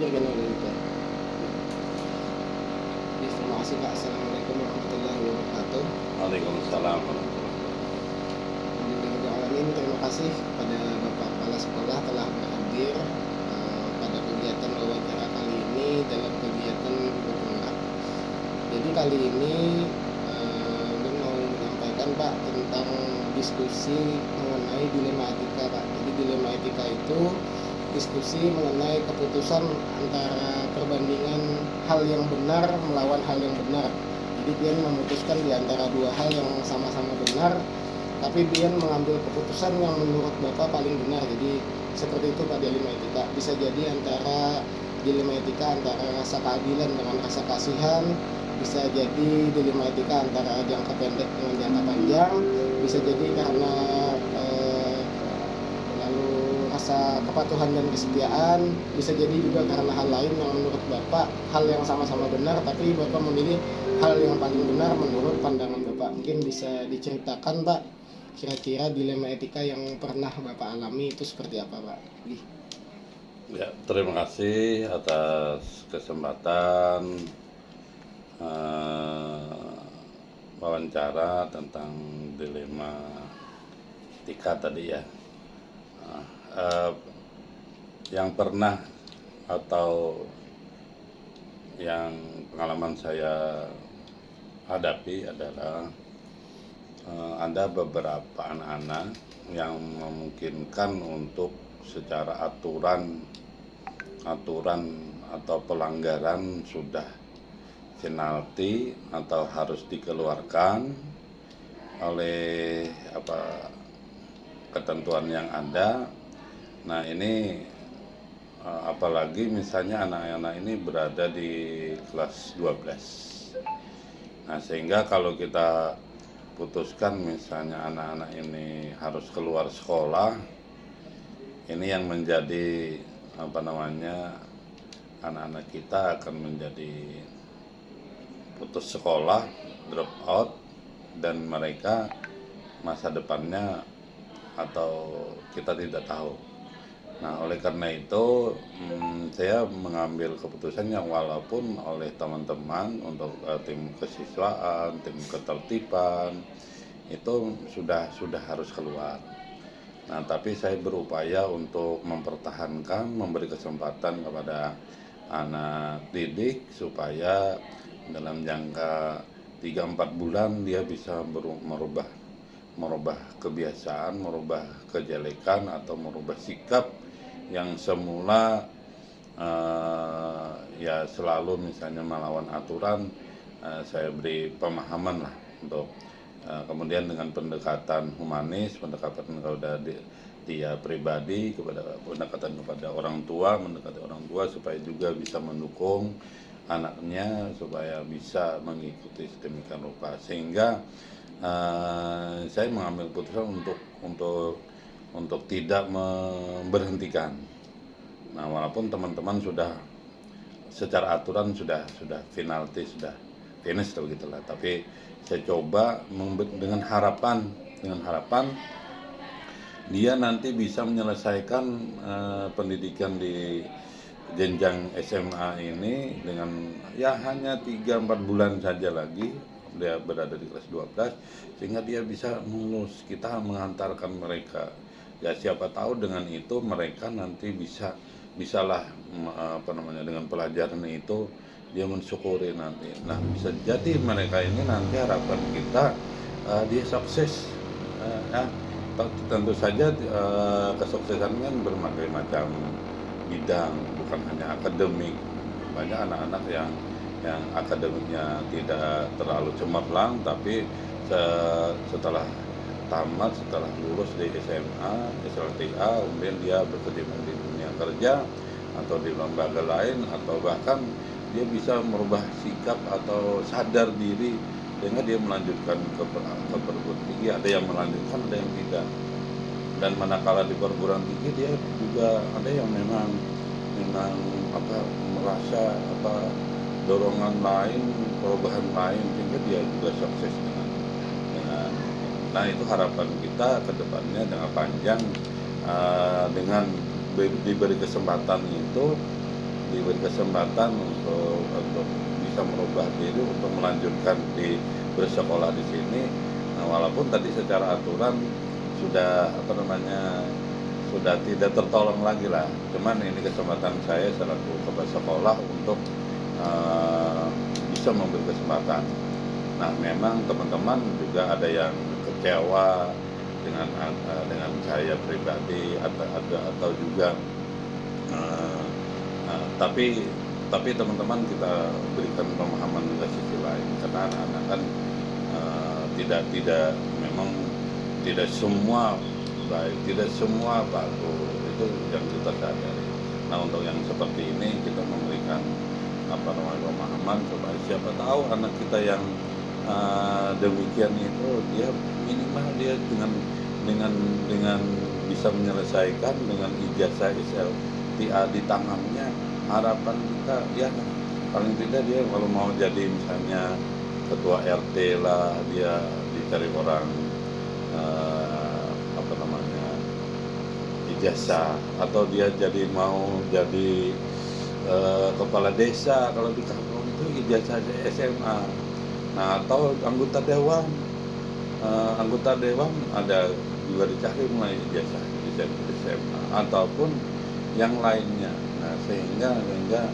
Iya benar itu. Terima kasih Kak. Assalamualaikum warahmatullahi wabarakatuh. Waalaikumsalam warahmatullahi wabarakatuh. Alhamdulillahirobbilalamin. Terima kasih kepada Bapak Kepala Sekolah telah berhadir pada kegiatan wawancara kali ini dalam kegiatan bergerak. Jadi kali ini Bun mau menyampaikan Pak tentang diskusi mengenai dilema etika Pak. Jadi dilema etika itu diskusi mengenai keputusan antara perbandingan hal yang benar melawan hal yang benar. Jadi Bian memutuskan di antara dua hal yang sama-sama benar, tapi Bian mengambil keputusan yang menurut Bapak paling benar. Jadi seperti itu Pak dilema etika. Bisa jadi antara dilema etika antara rasa keadilan dengan rasa kasihan, bisa jadi dilema etika antara jangka pendek dengan jangka panjang, bisa jadi karena rasa kepatuhan dan kesetiaan, bisa jadi juga karena hal lain yang menurut Bapak hal yang sama-sama benar, tapi Bapak memilih hal yang paling benar menurut pandangan Bapak. Mungkin bisa diceritakan Pak, kira-kira dilema etika yang pernah Bapak alami itu seperti apa Pak? Ya, terima kasih atas kesempatan wawancara tentang dilema etika tadi ya. Yang pernah atau yang pengalaman saya hadapi adalah ada beberapa anak-anak yang memungkinkan untuk secara aturan atau pelanggaran sudah penalti atau harus dikeluarkan oleh ketentuan yang ada. Nah ini apalagi misalnya anak-anak ini berada di kelas 12. Nah sehingga kalau kita putuskan misalnya anak-anak ini harus keluar sekolah, ini yang menjadi anak-anak kita akan menjadi putus sekolah, drop out, dan mereka masa depannya atau kita tidak tahu. Nah, oleh karena itu saya mengambil keputusan yang walaupun oleh teman-teman untuk tim kesiswaan, tim ketertiban itu sudah harus keluar. Nah, tapi saya berupaya untuk mempertahankan, memberi kesempatan kepada anak didik supaya dalam jangka 3-4 bulan dia bisa merubah kebiasaan, merubah kejelekan atau merubah sikap yang semula ya selalu misalnya melawan aturan. Saya beri pemahaman lah untuk kemudian dengan pendekatan humanis, pendekatan kepada dia pribadi, pendekatan kepada orang tua, mendekati orang tua supaya juga bisa mendukung anaknya supaya bisa mengikuti sedemikian rupa, sehingga saya mengambil keputusan untuk tidak memberhentikan. Nah, walaupun teman-teman sudah secara aturan sudah penalti, sudah finish begitulah, tapi saya coba dengan harapan dia nanti bisa menyelesaikan pendidikan di jenjang SMA ini dengan ya hanya 3-4 bulan saja lagi dia berada di kelas 12, sehingga dia bisa lulus. Kita mengantarkan mereka. Ya siapa tahu dengan itu mereka nanti bisalah dengan pelajaran itu dia mensyukuri nanti. Nah, bisa jadi mereka ini nanti harapan kita dia sukses. Ya, tentu saja kesuksesan kan berbagai macam bidang, bukan hanya akademik. Banyak anak-anak yang akademiknya tidak terlalu cemerlang, tapi setelah lulus di SMA, SLTA, kemudian dia berkecimpung di dunia kerja atau di lembaga lain, atau bahkan dia bisa merubah sikap atau sadar diri sehingga dia melanjutkan ke perguruan tinggi. Ada yang melanjutkan, ada yang tidak. Dan manakala di perguruan tinggi dia juga ada yang memang merasa dorongan lain, perubahan lain, sehingga dia juga sukses dengan nah itu harapan kita ke depannya dengan panjang, dengan diberi kesempatan itu diberi kesempatan untuk bisa merubah diri untuk melanjutkan di bersekolah di sini. Nah, walaupun tadi secara aturan sudah sudah tidak tertolong lagi lah. Cuman ini kesempatan saya selaku kepala sekolah untuk bisa memberi kesempatan. Nah, memang teman-teman juga ada yang kecewa dengan saya pribadi atau juga tapi teman-teman kita berikan pemahaman juga sisi lain, karena anak-anak kan tidak memang tidak semua baik, tidak semua bagus, itu yang kita sadari. Nah, untuk yang seperti ini kita memberikan pemahaman supaya siapa tahu anak kita yang demikian itu dia minimal dia dengan bisa menyelesaikan dengan ijazah SLTA di tangannya. Harapan kita ya paling tidak dia kalau mau jadi misalnya ketua RT lah, dia dicari orang ijazah, atau dia mau jadi kepala desa kalau di kampung itu ijazah SMA. Nah, atau anggota dewan ada juga dicari mulai ijazah SMA ataupun yang lainnya. Nah, sehingga dengan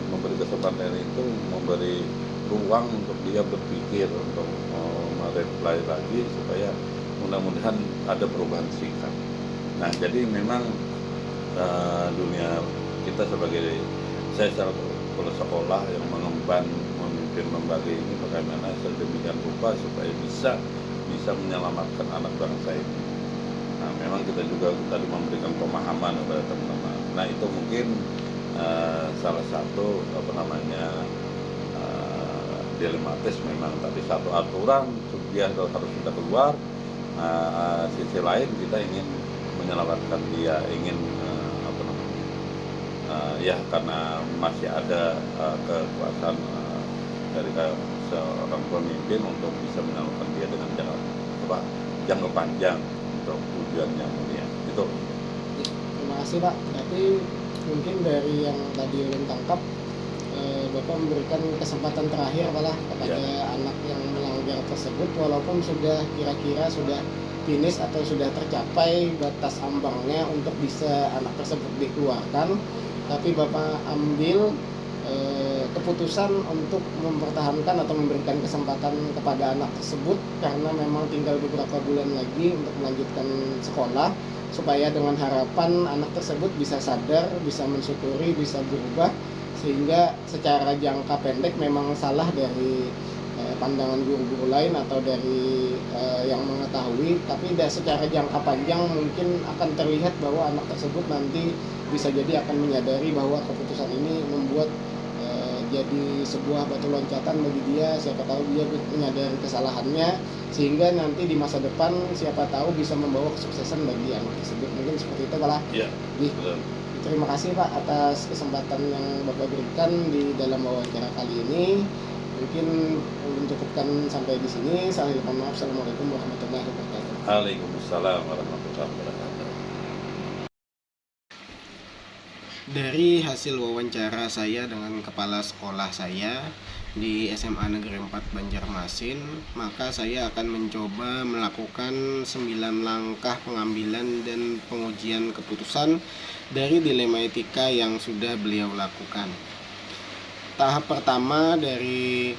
memberi kesempatan itu memberi ruang untuk dia berpikir untuk mereply lagi supaya mudah-mudahan ada perubahan sikap. Nah, jadi memang dunia kita saya selaku kepala sekolah yang mengemban memimpin lembaga ini bagaimana sedemikian rupa supaya bisa menyelamatkan anak bangsa ini. Nah, memang kita juga tadi memberikan pemahaman kepada teman-teman. Nah, itu mungkin salah satu dilematis memang tadi satu aturan dia harus sudah keluar. Sisi lain kita ingin menyelamatkan dia, ingin karena masih ada kekuasaan dari seorang pemimpin untuk bisa menyelamatkan dia dengan jangka panjang untuk tujuan yang mulia. Itu. Terima kasih, Pak. Berarti mungkin dari yang tadi ulun tangkap, Bapak memberikan kesempatan terakhir kepada anak yang melanggar tersebut, walaupun sudah kira-kira sudah finish atau sudah tercapai batas ambangnya untuk bisa anak tersebut dikeluarkan, tapi Bapak ambil keputusan untuk mempertahankan atau memberikan kesempatan kepada anak tersebut karena memang tinggal beberapa bulan lagi untuk melanjutkan sekolah, supaya dengan harapan anak tersebut bisa sadar, bisa mensyukuri, bisa berubah, sehingga secara jangka pendek memang salah dari pandangan guru-guru lain atau dari yang mengetahui, tapi secara jangka panjang mungkin akan terlihat bahwa anak tersebut nanti bisa jadi akan menyadari bahwa keputusan ini membuat jadi sebuah batu loncatan bagi dia. Siapa tahu dia menyadari kesalahannya, sehingga nanti di masa depan siapa tahu bisa membawa kesuksesan bagi anak tersebut. Mungkin seperti itu, Pak. Iya. Terima kasih, Pak, atas kesempatan yang Bapak berikan di dalam wawancara kali ini. Mungkin mencukupkan sampai di sini. Saya mohon maaf. Assalamualaikum warahmatullahi wabarakatuh. Waalaikumsalam warahmatullahi wabarakatuh. Dari hasil wawancara saya dengan kepala sekolah saya di SMA Negeri 4 Banjarmasin, maka saya akan mencoba melakukan 9 langkah pengambilan dan pengujian keputusan dari dilema etika yang sudah beliau lakukan. Tahap pertama dari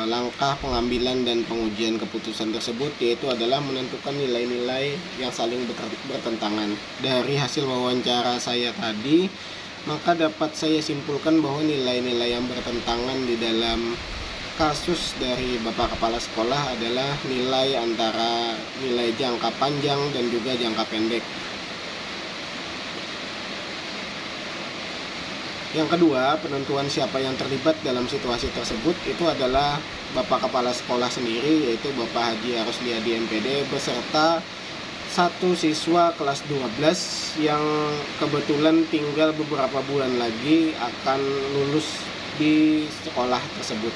langkah pengambilan dan pengujian keputusan tersebut yaitu adalah menentukan nilai-nilai yang saling bertentangan. Dari hasil wawancara saya tadi, maka dapat saya simpulkan bahwa nilai-nilai yang bertentangan di dalam kasus dari Bapak Kepala Sekolah adalah nilai antara nilai jangka panjang dan juga jangka pendek. Yang kedua, penentuan siapa yang terlibat dalam situasi tersebut itu adalah Bapak Kepala Sekolah sendiri, yaitu Bapak Haji Arosliadi MPD beserta satu siswa kelas 12 yang kebetulan tinggal beberapa bulan lagi akan lulus di sekolah tersebut.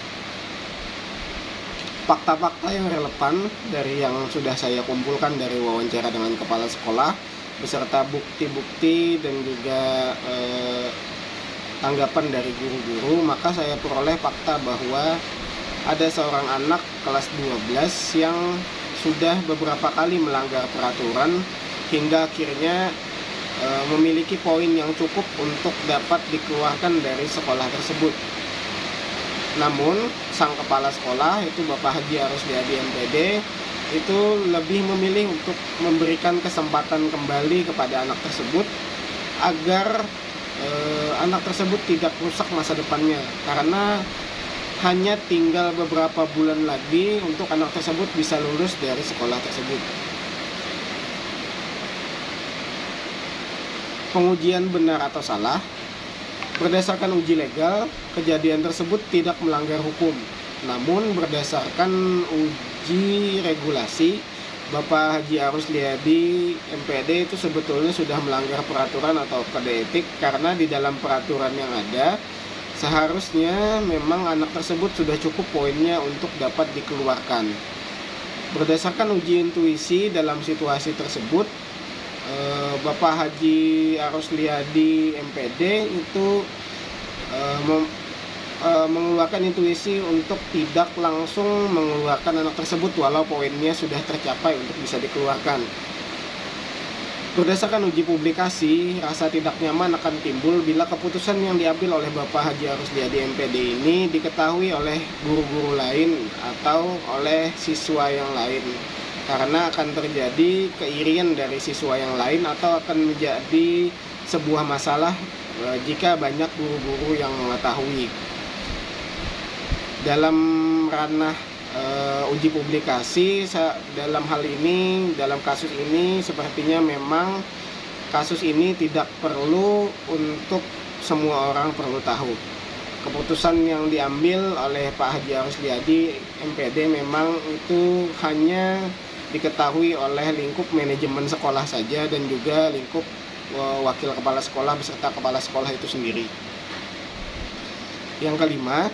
Fakta-fakta yang relevan dari yang sudah saya kumpulkan dari wawancara dengan kepala sekolah beserta bukti-bukti dan juga tanggapan dari guru-guru, maka saya peroleh fakta bahwa ada seorang anak kelas 12 yang sudah beberapa kali melanggar peraturan hingga akhirnya memiliki poin yang cukup untuk dapat dikeluarkan dari sekolah tersebut. Namun sang kepala sekolah, itu Bapak Haji Arusliadi MPD, itu lebih memilih untuk memberikan kesempatan kembali kepada anak tersebut agar anak tersebut tidak rusak masa depannya, karena hanya tinggal beberapa bulan lagi untuk anak tersebut bisa lulus dari sekolah tersebut. Pengujian benar atau salah. Berdasarkan uji legal, kejadian tersebut tidak melanggar hukum. Namun berdasarkan uji regulasi, Bapak Haji Arusliadi MPD itu sebetulnya sudah melanggar peraturan atau kode etik, karena di dalam peraturan yang ada seharusnya memang anak tersebut sudah cukup poinnya untuk dapat dikeluarkan. Berdasarkan uji intuisi dalam situasi tersebut, Bapak Haji Arusliadi MPD itu mengeluarkan intuisi untuk tidak langsung mengeluarkan anak tersebut walau poinnya sudah tercapai untuk bisa dikeluarkan. Berdasarkan uji publikasi, rasa tidak nyaman akan timbul bila keputusan yang diambil oleh Bapak Haji Arusliadi MPD ini diketahui oleh guru-guru lain atau oleh siswa yang lain, karena akan terjadi keirian dari siswa yang lain atau akan menjadi sebuah masalah jika banyak guru-guru yang mengetahui. Dalam ranah uji publikasi, dalam hal ini, dalam kasus ini sepertinya memang kasus ini tidak perlu untuk semua orang perlu tahu. Keputusan yang diambil oleh Pak Haji Arusliadi MPD memang itu hanya diketahui oleh lingkup manajemen sekolah saja dan juga lingkup wakil kepala sekolah beserta kepala sekolah itu sendiri. Yang kelima,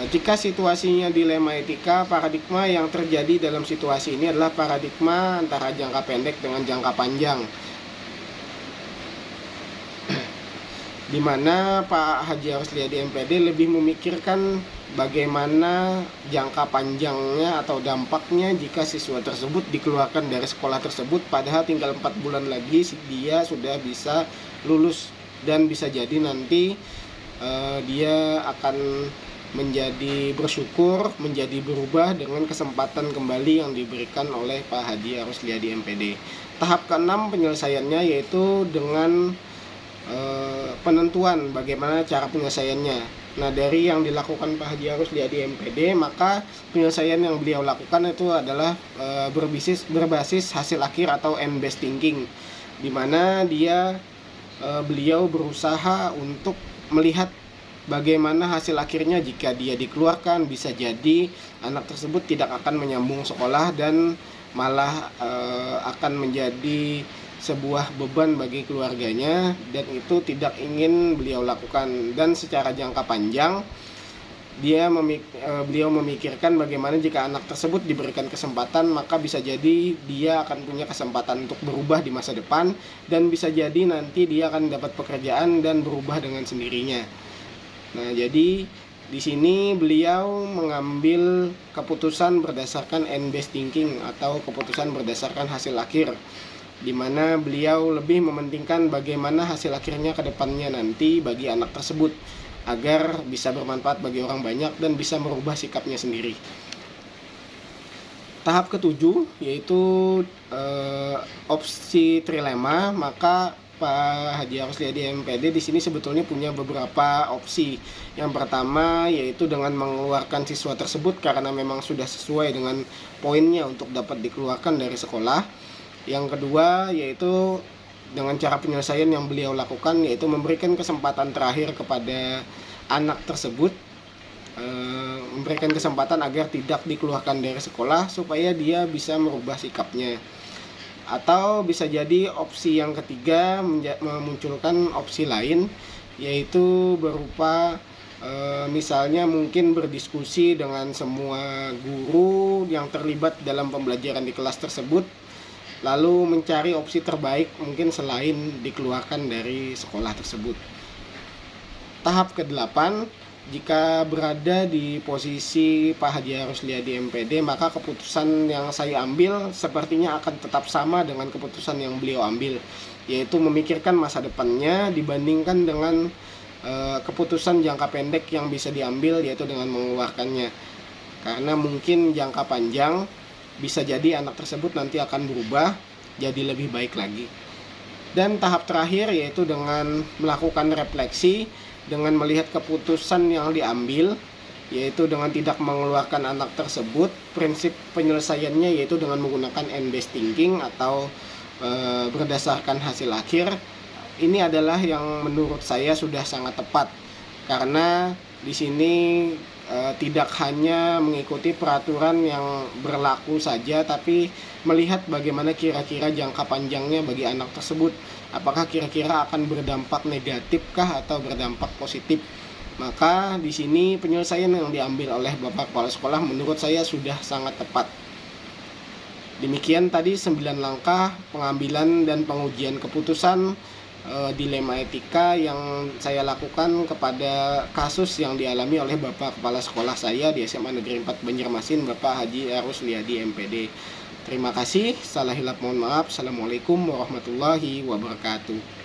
jika situasinya dilema etika, paradigma yang terjadi dalam situasi ini adalah paradigma antara jangka pendek dengan jangka panjang, di mana Pak Haji Arusliadi MPD lebih memikirkan bagaimana jangka panjangnya atau dampaknya jika siswa tersebut dikeluarkan dari sekolah tersebut, padahal tinggal 4 bulan lagi dia sudah bisa lulus dan bisa jadi nanti dia akan menjadi bersyukur, menjadi berubah dengan kesempatan kembali yang diberikan oleh Pak Haji Arusliadi MPD. Tahap ke-6 penyelesaiannya yaitu dengan penentuan bagaimana cara penyelesaiannya. Nah, dari yang dilakukan Pak Haji Arusliadi MPD, maka penyelesaian yang beliau lakukan itu adalah berbasis hasil akhir atau end-based thinking, di mana beliau berusaha untuk melihat bagaimana hasil akhirnya jika dia dikeluarkan. Bisa jadi anak tersebut tidak akan menyambung sekolah dan malah akan menjadi sebuah beban bagi keluarganya, dan itu tidak ingin beliau lakukan. Dan secara jangka panjang beliau memikirkan bagaimana jika anak tersebut diberikan kesempatan, maka bisa jadi dia akan punya kesempatan untuk berubah di masa depan, dan bisa jadi nanti dia akan dapat pekerjaan dan berubah dengan sendirinya. Nah, jadi di sini beliau mengambil keputusan berdasarkan end-based thinking atau keputusan berdasarkan hasil akhir, di mana beliau lebih mementingkan bagaimana hasil akhirnya ke depannya nanti bagi anak tersebut agar bisa bermanfaat bagi orang banyak dan bisa merubah sikapnya sendiri. Tahap ke-7 yaitu opsi trilema. Maka Pak Haji Arusliadi MPD di sini sebetulnya punya beberapa opsi. Yang pertama yaitu dengan mengeluarkan siswa tersebut karena memang sudah sesuai dengan poinnya untuk dapat dikeluarkan dari sekolah. Yang kedua yaitu dengan cara penyelesaian yang beliau lakukan, yaitu memberikan kesempatan terakhir kepada anak tersebut, memberikan kesempatan agar tidak dikeluarkan dari sekolah supaya dia bisa merubah sikapnya. Atau bisa jadi opsi yang ketiga memunculkan opsi lain, yaitu berupa misalnya mungkin berdiskusi dengan semua guru yang terlibat dalam pembelajaran di kelas tersebut, lalu mencari opsi terbaik mungkin selain dikeluarkan dari sekolah tersebut. Tahap ke-8, jika berada di posisi Pak Haji Rusliadi MPD, maka keputusan yang saya ambil sepertinya akan tetap sama dengan keputusan yang beliau ambil, yaitu memikirkan masa depannya dibandingkan dengan keputusan jangka pendek yang bisa diambil, yaitu dengan mengeluarkannya. Karena mungkin jangka panjang bisa jadi anak tersebut nanti akan berubah jadi lebih baik lagi. Dan tahap terakhir yaitu dengan melakukan refleksi, dengan melihat keputusan yang diambil, yaitu dengan tidak mengeluarkan anak tersebut. Prinsip penyelesaiannya yaitu dengan menggunakan end-based thinking atau berdasarkan hasil akhir. Ini adalah yang menurut saya sudah sangat tepat, karena di sini tidak hanya mengikuti peraturan yang berlaku saja, tapi melihat bagaimana kira-kira jangka panjangnya bagi anak tersebut. Apakah kira-kira akan berdampak negatif kah atau berdampak positif? Maka di sini penyelesaian yang diambil oleh Bapak Kepala Sekolah menurut saya sudah sangat tepat. Demikian tadi 9 langkah pengambilan dan pengujian keputusan dilema etika yang saya lakukan kepada kasus yang dialami oleh Bapak Kepala Sekolah saya di SMA Negeri 4 Banjarmasin, Bapak Haji Rusliadi MPD. Terima kasih, salah hilap mohon maaf. Assalamualaikum warahmatullahi wabarakatuh.